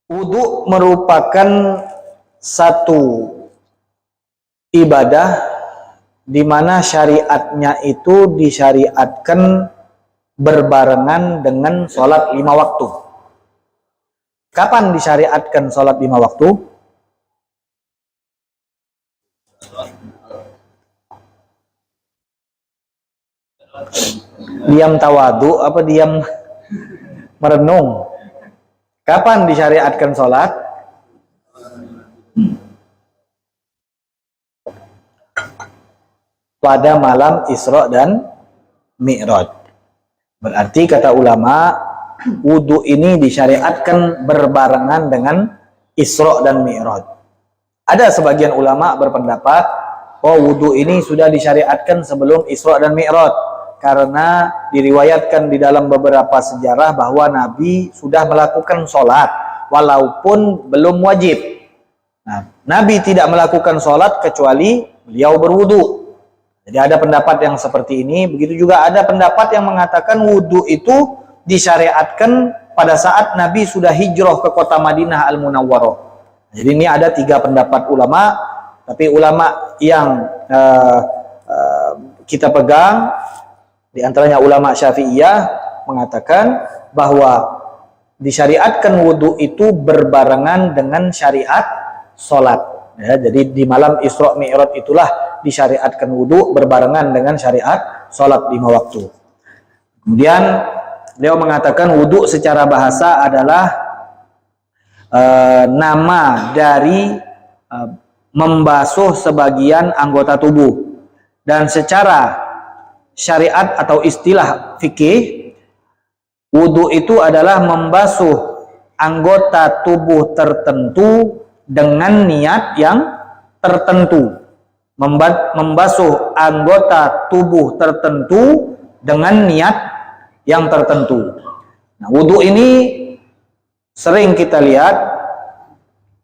Wudu merupakan satu ibadah di mana syariatnya itu disyariatkan berbarengan dengan sholat 5 waktu. Kapan disyariatkan sholat 5 waktu? Diam tawadu apa diam merenung? Kapan disyariatkan sholat? Pada malam Isra dan Mi'raj. Berarti kata ulama, wudu ini disyariatkan berbarengan dengan Isra dan Mi'raj. Ada sebagian ulama berpendapat, oh wudu ini sudah disyariatkan sebelum Isra dan Mi'raj. Karena diriwayatkan di dalam beberapa sejarah bahwa Nabi sudah melakukan sholat walaupun belum wajib. Nah, Nabi tidak melakukan sholat kecuali beliau berwudu. Jadi ada pendapat yang seperti ini. Begitu juga ada pendapat yang mengatakan wudu itu disyariatkan pada saat Nabi sudah hijrah ke kota Madinah Al-Munawwarah. Jadi ini ada 3 pendapat ulama. Tapi ulama yang kita pegang, di antaranya ulama Syafi'iyah, mengatakan bahwa disyariatkan wudu itu berbarengan dengan syariat sholat. Ya, jadi di malam Isra Mi'raj itulah disyariatkan wudu berbarengan dengan syariat sholat 5 waktu. Kemudian beliau mengatakan wudu secara bahasa adalah nama dari membasuh sebagian anggota tubuh, dan secara syariat atau istilah fikih, wudu itu adalah membasuh anggota tubuh tertentu dengan niat yang tertentu. Membasuh anggota tubuh tertentu dengan niat yang tertentu. Nah, wudu ini sering kita lihat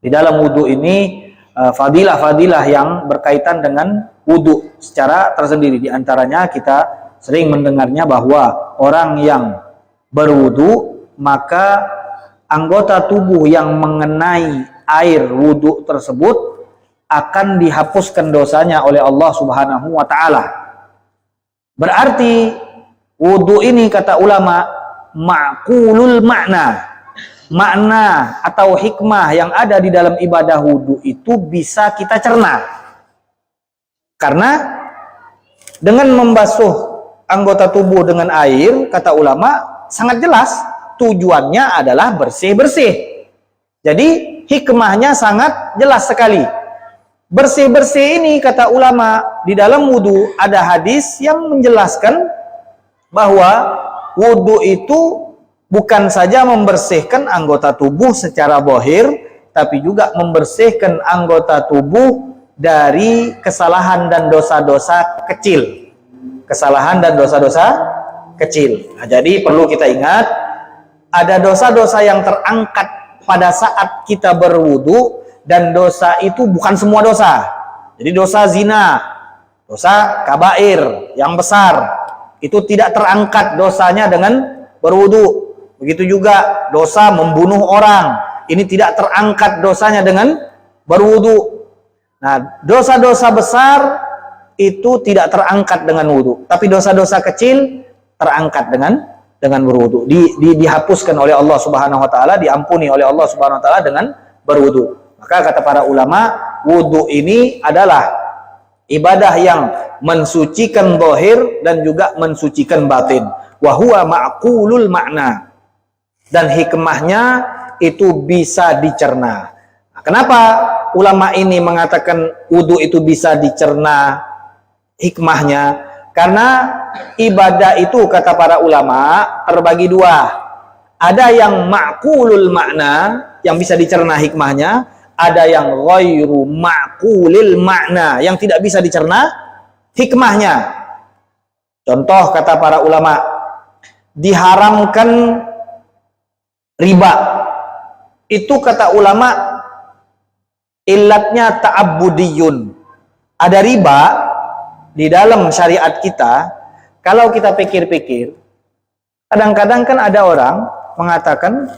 di dalam wudu ini fadilah-fadilah yang berkaitan dengan wudu secara tersendiri. Di antaranya kita sering mendengarnya bahwa orang yang berwudu, maka anggota tubuh yang mengenai air wudu tersebut akan dihapuskan dosanya oleh Allah Subhanahu wa taala. Berarti wudu ini kata ulama ma'qulul makna. Makna atau hikmah yang ada di dalam ibadah wudu itu bisa kita cerna. Karena dengan membasuh anggota tubuh dengan air, kata ulama, sangat jelas tujuannya adalah bersih-bersih. Jadi hikmahnya sangat jelas sekali. Bersih-bersih ini kata ulama, di dalam wudu ada hadis yang menjelaskan bahwa wudu itu bukan saja membersihkan anggota tubuh secara zahir, tapi juga membersihkan anggota tubuh dari kesalahan dan dosa-dosa kecil. Kesalahan dan dosa-dosa kecil. Nah, jadi perlu kita ingat, ada dosa-dosa yang terangkat pada saat kita berwudu, dan dosa itu bukan semua dosa. Jadi dosa zina, dosa kabair yang besar, itu tidak terangkat dosanya dengan berwudu. Begitu juga dosa membunuh orang, ini tidak terangkat dosanya dengan berwudu. Nah, dosa-dosa besar itu tidak terangkat dengan wudu, tapi dosa-dosa kecil terangkat dengan berwudu. Dihapuskan oleh Allah Subhanahu wa taala, diampuni oleh Allah Subhanahu wa taala dengan berwudu. Maka kata para ulama, wudu ini adalah ibadah yang mensucikan zahir dan juga mensucikan batin. Wa huwa ma'qulul makna. Dan hikmahnya itu bisa dicerna. Nah, kenapa ulama ini mengatakan wudu itu bisa dicerna hikmahnya? Karena ibadah itu kata para ulama terbagi 2. Ada yang ma'qulul makna, yang bisa dicerna hikmahnya. Ada yang ghairu ma'qulil makna, yang tidak bisa dicerna hikmahnya. Contoh kata para ulama, diharamkan riba. Itu kata ulama illatnya ta'abbudiyun. Ada riba di dalam syariat kita. Kalau kita pikir-pikir, kadang-kadang kan ada orang mengatakan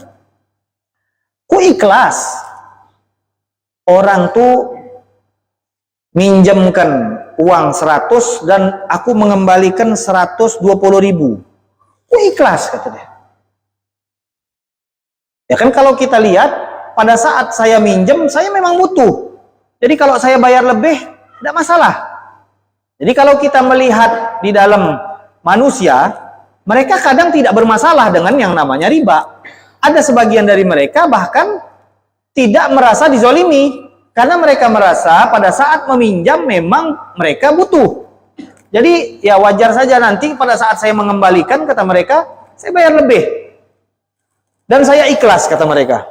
Ku ikhlas. Orang tuh minjamkan uang 100 dan aku mengembalikan 120.000. Ku ikhlas, kata dia. Ya kan kalau kita lihat, pada saat saya minjem, saya memang butuh. Jadi kalau saya bayar lebih, tidak masalah. Jadi kalau kita melihat di dalam manusia, mereka kadang tidak bermasalah dengan yang namanya riba. Ada sebagian dari mereka bahkan tidak merasa dizolimi, karena mereka merasa pada saat meminjam memang mereka butuh. Jadi ya wajar saja nanti pada saat saya mengembalikan, kata mereka, saya bayar lebih. Dan saya ikhlas, kata mereka.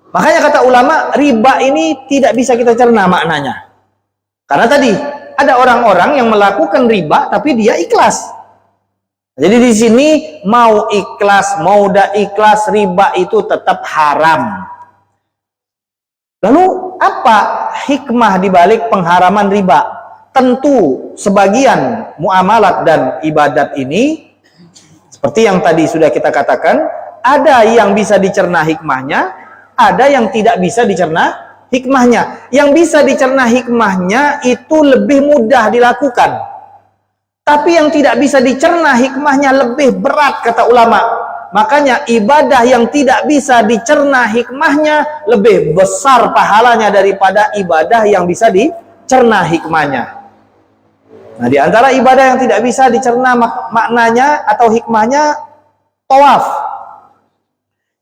Makanya kata ulama, riba ini tidak bisa kita cerna maknanya. Karena tadi ada orang-orang yang melakukan riba tapi dia ikhlas. Jadi di sini mau ikhlas, mau tidak ikhlas, riba itu tetap haram. Lalu apa hikmah dibalik pengharaman riba? Tentu sebagian muamalat dan ibadat ini, seperti yang tadi sudah kita katakan, ada yang bisa dicerna hikmahnya, ada yang tidak bisa dicerna hikmahnya. Yang bisa dicerna hikmahnya itu lebih mudah dilakukan. Tapi yang tidak bisa dicerna hikmahnya lebih berat, kata ulama. Makanya ibadah yang tidak bisa dicerna hikmahnya lebih besar pahalanya daripada ibadah yang bisa dicerna hikmahnya. Nah, di antara ibadah yang tidak bisa dicerna maknanya atau hikmahnya, tawaf.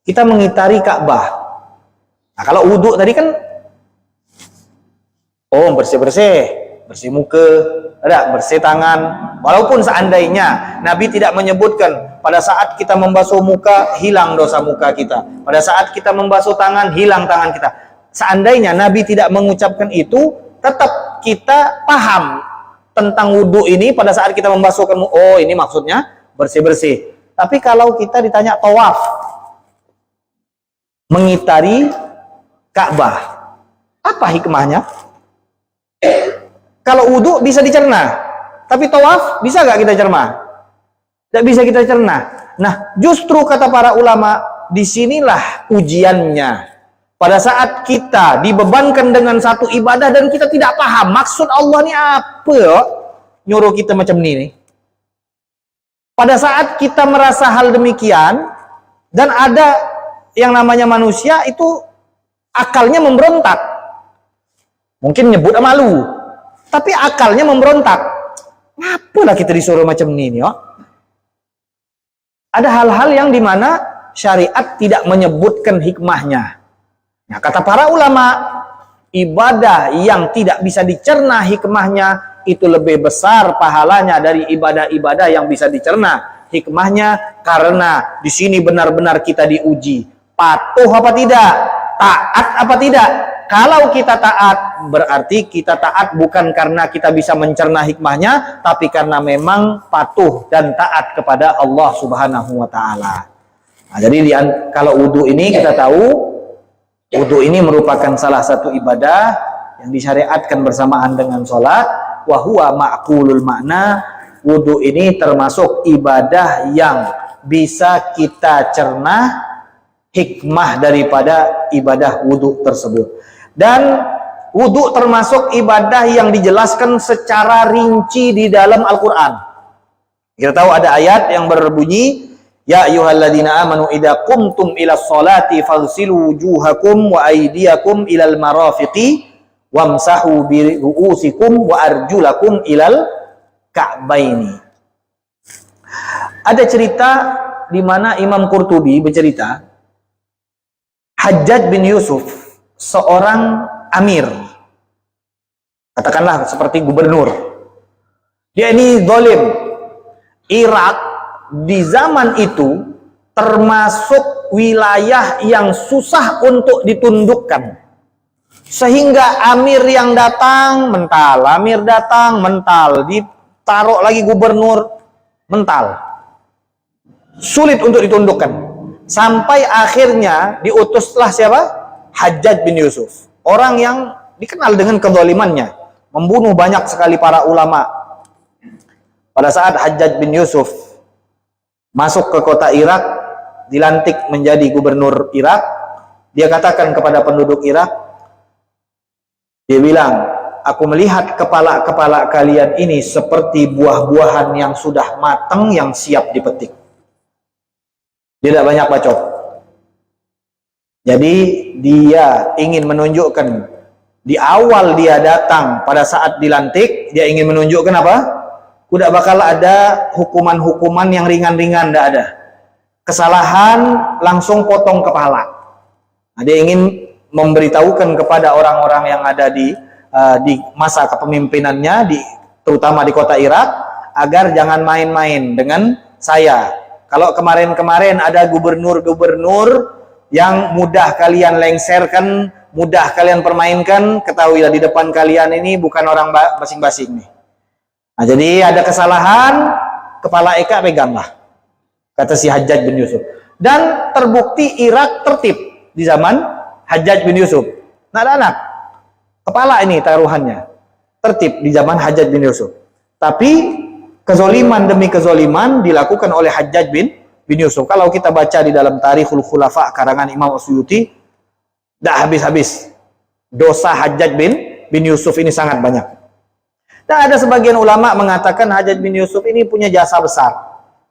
Kita mengitari Ka'bah. Nah, kalau wudhu tadi kan, bersih-bersih. Bersih muka, bersih tangan. Walaupun seandainya Nabi tidak menyebutkan pada saat kita membasuh muka hilang dosa muka kita, pada saat kita membasuh tangan hilang tangan kita. Seandainya Nabi tidak mengucapkan itu, tetap kita paham tentang wudhu ini pada saat kita membasuhkan. Oh, ini maksudnya bersih-bersih. Tapi kalau kita ditanya tawaf, mengitari Ka'bah, apa hikmahnya? Kalau wudhu bisa dicerna, tapi tawaf bisa nggak kita cerna? Tidak bisa kita cerna. Nah, justru kata para ulama, disinilah ujiannya. Pada saat kita dibebankan dengan satu ibadah dan kita tidak paham maksud Allah ini apa, nyuruh kita macam ini. Pada saat kita merasa hal demikian, dan ada yang namanya manusia itu akalnya memberontak. Mungkin nyebut malu. Tapi akalnya memberontak. Ngapalah kita disuruh macam ini, yo? Ada hal-hal yang dimana syariat tidak menyebutkan hikmahnya. Nah, kata para ulama, ibadah yang tidak bisa dicerna hikmahnya itu lebih besar pahalanya dari ibadah-ibadah yang bisa dicerna hikmahnya, karena di sini benar-benar kita diuji. Patuh apa tidak? Taat apa tidak? Kalau kita taat, berarti kita taat bukan karena kita bisa mencerna hikmahnya, tapi karena memang patuh dan taat kepada Allah Subhanahu wa Ta'ala. Nah, jadi kalau wudhu ini kita tahu, wudhu ini merupakan salah satu ibadah yang disyariatkan bersamaan dengan sholat. Wahuwa ma'kulul makna. Wudhu ini termasuk ibadah yang bisa kita cerna hikmah daripada ibadah wudhu tersebut. Dan wudhu termasuk ibadah yang dijelaskan secara rinci di dalam Al-Quran. Kita tahu ada ayat yang berbunyi, Ya ayyuhalladzina amanu idza qumtum ilas sholati faghsilu wujuhakum wa aydiyakum ilal marafiqi wamsahu bi ru'usikum wa arjulakum ilal ka'baini. Ada cerita di mana Imam Qurtubi bercerita, Hajjaj bin Yusuf, seorang amir, katakanlah seperti gubernur, dia ini zalim. Irak di zaman itu termasuk wilayah yang susah untuk ditundukkan, sehingga amir yang datang mental, amir datang mental, ditaruh lagi gubernur mental, sulit untuk ditundukkan, sampai akhirnya diutuslah siapa? Hajjaj bin Yusuf, orang yang dikenal dengan kezalimannya, membunuh banyak sekali para ulama. Pada saat Hajjaj bin Yusuf masuk ke kota Irak, dilantik menjadi gubernur Irak, Dia katakan kepada penduduk Irak, dia bilang, aku melihat kepala-kepala kalian ini seperti buah-buahan yang sudah matang yang siap dipetik. Dia tidak banyak bacot. Jadi dia ingin menunjukkan di awal dia datang pada saat dilantik, dia ingin menunjukkan apa? Tidak bakal ada hukuman-hukuman yang ringan-ringan, tidak ada. Kesalahan langsung potong kepala. Nah, dia ingin memberitahukan kepada orang-orang yang ada di masa kepemimpinannya, terutama di kota Irak, agar jangan main-main dengan saya. Kalau kemarin-kemarin ada gubernur-gubernur yang mudah kalian lengserkan, mudah kalian permainkan, ketahuilah di depan kalian ini bukan orang basing-basing nih. Nah, jadi ada kesalahan, kepala Eka peganglah, kata si Hajjaj bin Yusuf. Dan terbukti Irak tertib di zaman Hajjaj bin Yusuf. Nah, ada anak, kepala ini taruhannya, tertib di zaman Hajjaj bin Yusuf. Tapi kezoliman demi kezoliman dilakukan oleh Hajjaj bin Yusuf. Kalau kita baca di dalam Tarikhul Khulafa karangan Imam As-Suyuti, tidak habis-habis dosa Hajjaj bin Yusuf ini sangat banyak. Dan ada sebagian ulama mengatakan Hajjaj bin Yusuf ini punya jasa besar,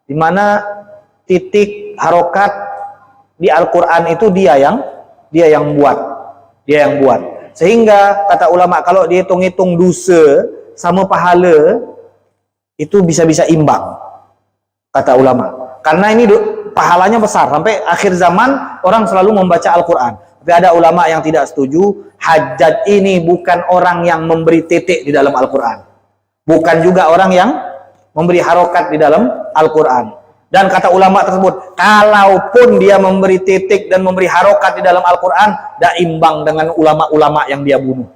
di mana titik harokat di Al-Quran itu dia yang buat. Sehingga kata ulama, kalau dihitung-hitung dosa sama pahala itu bisa-bisa imbang, kata ulama. Karena ini pahalanya besar, sampai akhir zaman orang selalu membaca Al-Quran. Tapi ada ulama yang tidak setuju. Hajjaj ini bukan orang yang memberi titik di dalam Al-Quran, bukan juga orang yang memberi harokat di dalam Al-Quran. Dan kata ulama tersebut, kalaupun dia memberi titik dan memberi harokat di dalam Al-Quran, tidak imbang dengan ulama-ulama yang dia bunuh.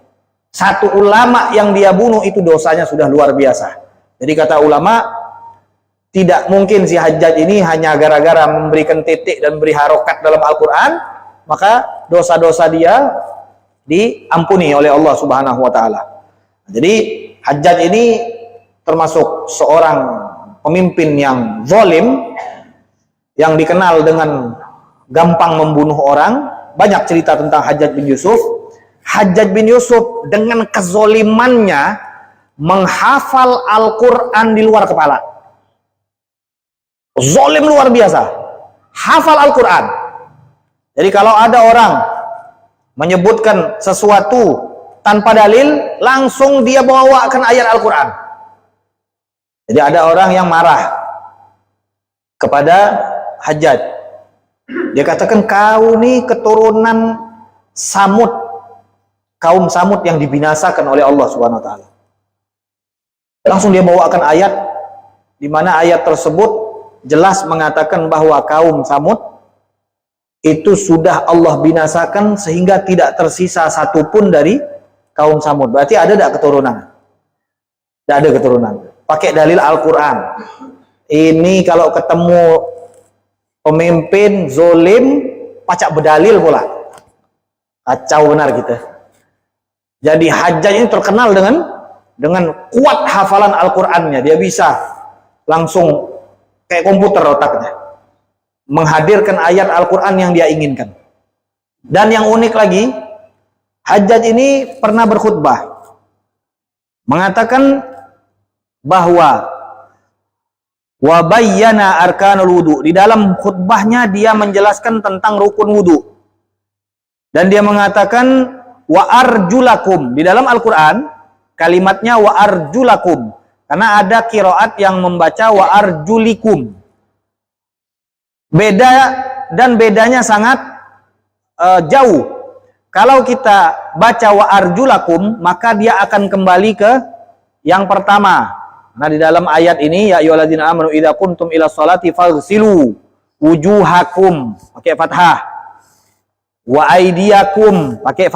Satu ulama yang dia bunuh itu dosanya sudah luar biasa. Jadi kata ulama, tidak mungkin si Hajjaj ini hanya gara-gara memberikan titik dan beri harokat dalam Al-Quran, maka dosa-dosa dia diampuni oleh Allah Subhanahu wa Ta'ala. Jadi Hajjaj ini termasuk seorang pemimpin yang zalim, yang dikenal dengan gampang membunuh orang. Banyak cerita tentang Hajjaj bin Yusuf. Hajjaj bin Yusuf dengan kezolimannya menghafal Al-Quran di luar kepala. Zalim luar biasa, hafal Al-Quran. Jadi kalau ada orang menyebutkan sesuatu tanpa dalil, langsung dia bawakan ayat Al-Quran. Jadi ada orang yang marah kepada Hajjaj. Dia katakan, kau nih keturunan Samud, kaum Samud yang dibinasakan oleh Allah Subhanahu wa Ta'ala. Langsung dia bawakan ayat, di mana ayat tersebut jelas mengatakan bahwa kaum Samud itu sudah Allah binasakan sehingga tidak tersisa satupun dari kaum Samud. Berarti ada tidak keturunan? Tidak ada keturunan. Pakai dalil Al-Quran. Ini kalau ketemu pemimpin zolim, pacak berdalil pula. Kacau benar kita. Jadi Hajjaj ini terkenal dengan kuat hafalan Al-Qurannya. Dia bisa langsung kayak komputer otaknya, menghadirkan ayat Al-Quran yang dia inginkan. Dan yang unik lagi, Hajjaj ini pernah berkhutbah mengatakan bahwa wa bayyana arkanul wudu. Di dalam khutbahnya dia menjelaskan tentang rukun wudu. Dan dia mengatakan wa arjulakum. Di dalam Al-Quran kalimatnya wa arjulakum, karena ada qiraat yang membaca wa arjulikum. Beda, dan bedanya sangat jauh. Kalau kita baca wa arjulakum, maka dia akan kembali ke yang pertama. Nah, di dalam ayat ini, ya ayyuhalladzina amanu idza kuntum ila sholati faghsilu wujuhakum, pakai fathah. Wa aydiyakum, pakai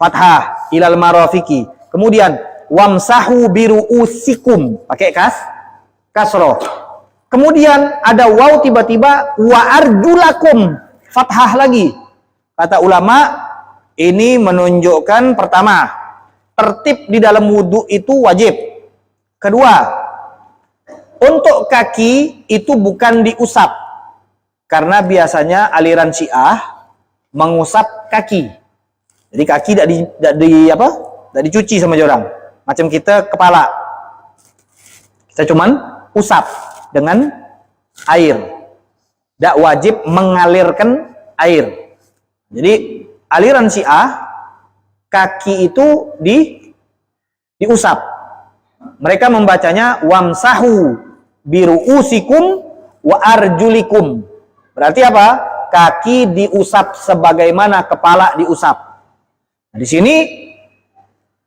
fathah, ilal marafiqi. Kemudian wamsahu biru'usikum, pakai kasroh. Kemudian ada waw, tiba-tiba wa arjulakum, fathah lagi. Kata ulama, ini menunjukkan pertama, tertib di dalam wudhu itu wajib. Kedua, untuk kaki itu bukan diusap, karena biasanya aliran Syiah mengusap kaki. Jadi kaki tidak dicuci sama orang. Macam kita kepala, kita cuman usap dengan air. Tidak wajib mengalirkan air. Jadi aliran Syiah, kaki itu diusap. Mereka membacanya wamsahu biru'usikum wa arjulikum. Berarti apa? Kaki diusap sebagaimana kepala diusap. Nah, di sini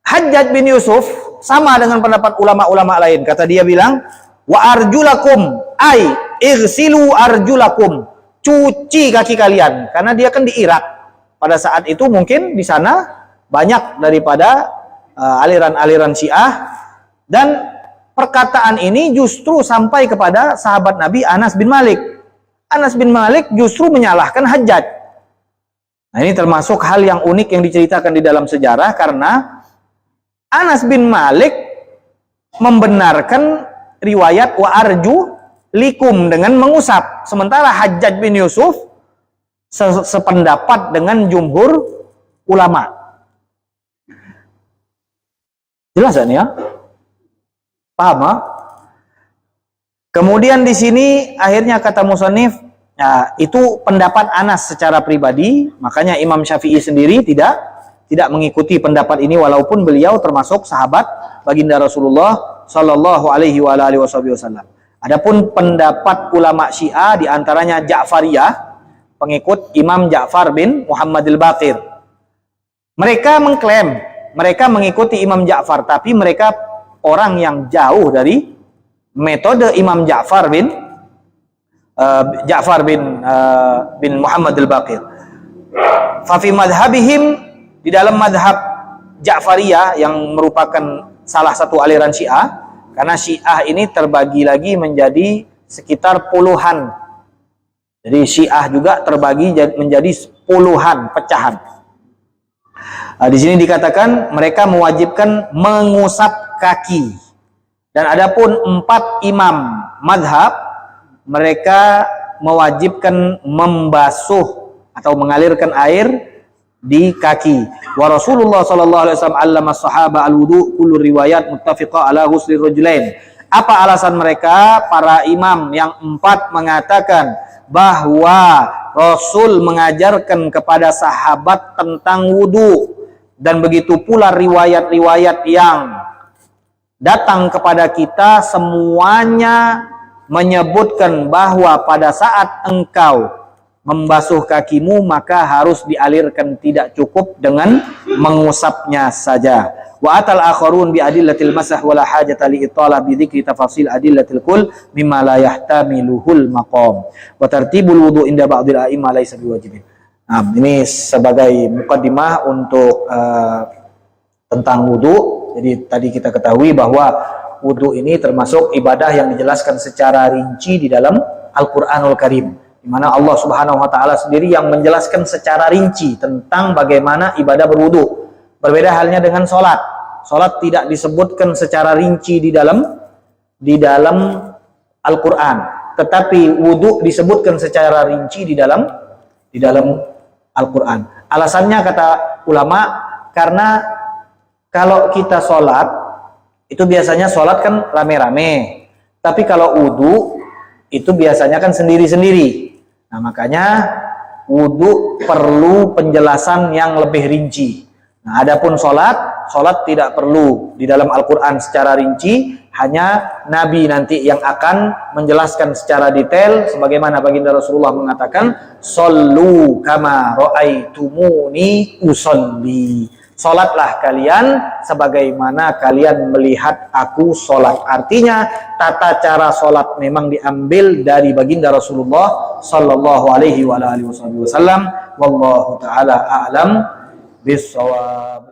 Hajjaj bin Yusuf sama dengan pendapat ulama-ulama lain. Kata dia bilang, wa arjulakum ay igsilu arjulakum. Cuci kaki kalian. Karena dia kan di Irak. Pada saat itu mungkin di sana banyak daripada aliran-aliran Syiah, dan perkataan ini justru sampai kepada sahabat Nabi Anas bin Malik. Anas bin Malik justru menyalahkan Hajjaj. Nah, ini termasuk hal yang unik yang diceritakan di dalam sejarah, karena Anas bin Malik membenarkan riwayat wa arju likum dengan mengusap, sementara Hajjaj bin Yusuf sependapat dengan jumhur ulama. Jelas kan ya? Paham ya? Kemudian di sini akhirnya kata musannif, ya, itu pendapat Anas secara pribadi, makanya Imam Syafi'i sendiri tidak mengikuti pendapat ini walaupun beliau termasuk sahabat baginda Rasulullah sallallahu alaihi wasallam. Adapun pendapat ulama Syiah diantaranya Ja'fariyah, pengikut Imam Ja'far bin Muhammad al-Baqir. Mereka mengklaim mereka mengikuti Imam Ja'far, tapi mereka orang yang jauh dari metode Imam Ja'far bin Muhammad al-Baqir. Fa fi madhhabihim, di dalam madhab Ja'fariyah yang merupakan salah satu aliran Syiah, karena Syiah ini terbagi lagi menjadi sekitar puluhan. Jadi Syiah juga terbagi menjadi puluhan pecahan. Di sini dikatakan mereka mewajibkan mengusap kaki. Dan adapun 4 imam madhab, mereka mewajibkan membasuh atau mengalirkan air di kaki. Wa Rasulullah sallallahu alaihi wasallam allama sahaba al-wudu kullu riwayat muttafiqa ala ghusli rajulain. Apa alasan mereka? Para imam yang 4 mengatakan bahwa Rasul mengajarkan kepada sahabat tentang wudu, dan begitu pula riwayat-riwayat yang datang kepada kita semuanya menyebutkan bahwa pada saat engkau membasuh kakimu maka harus dialirkan, tidak cukup dengan mengusapnya saja. Wa atal akharun bi adillatil masah wala hajata li itala bi dzikri tafasil adillatil kul mimma la yahtamiluhul maqam. Wa tartibul wudu inda ba'dil a'immah laisa biwajibin. Nah, ini sebagai mukaddimah untuk tentang wudu. Jadi tadi kita ketahui bahwa wudu ini termasuk ibadah yang dijelaskan secara rinci di dalam Al-Qur'anul Karim, di mana Allah Subhanahu wa taala sendiri yang menjelaskan secara rinci tentang bagaimana ibadah berwudu. Berbeda halnya dengan sholat. Sholat tidak disebutkan secara rinci di dalam Al-Qur'an, tetapi wudu disebutkan secara rinci di dalam Al-Qur'an. Alasannya kata ulama, karena kalau kita sholat itu biasanya sholat kan rame-rame, tapi kalau wudu itu biasanya kan sendiri-sendiri. Nah, makanya wudu perlu penjelasan yang lebih rinci. Nah, adapun sholat tidak perlu di dalam Al-Quran secara rinci, hanya Nabi nanti yang akan menjelaskan secara detail, sebagaimana baginda Rasulullah mengatakan, "Shollu kama ra'aitumuni usolli." Sholatlah kalian sebagaimana kalian melihat aku sholat. Artinya tata cara sholat memang diambil dari baginda Rasulullah sallallahu alaihi wasallam. Wallahu ta'ala a'lam bissawab.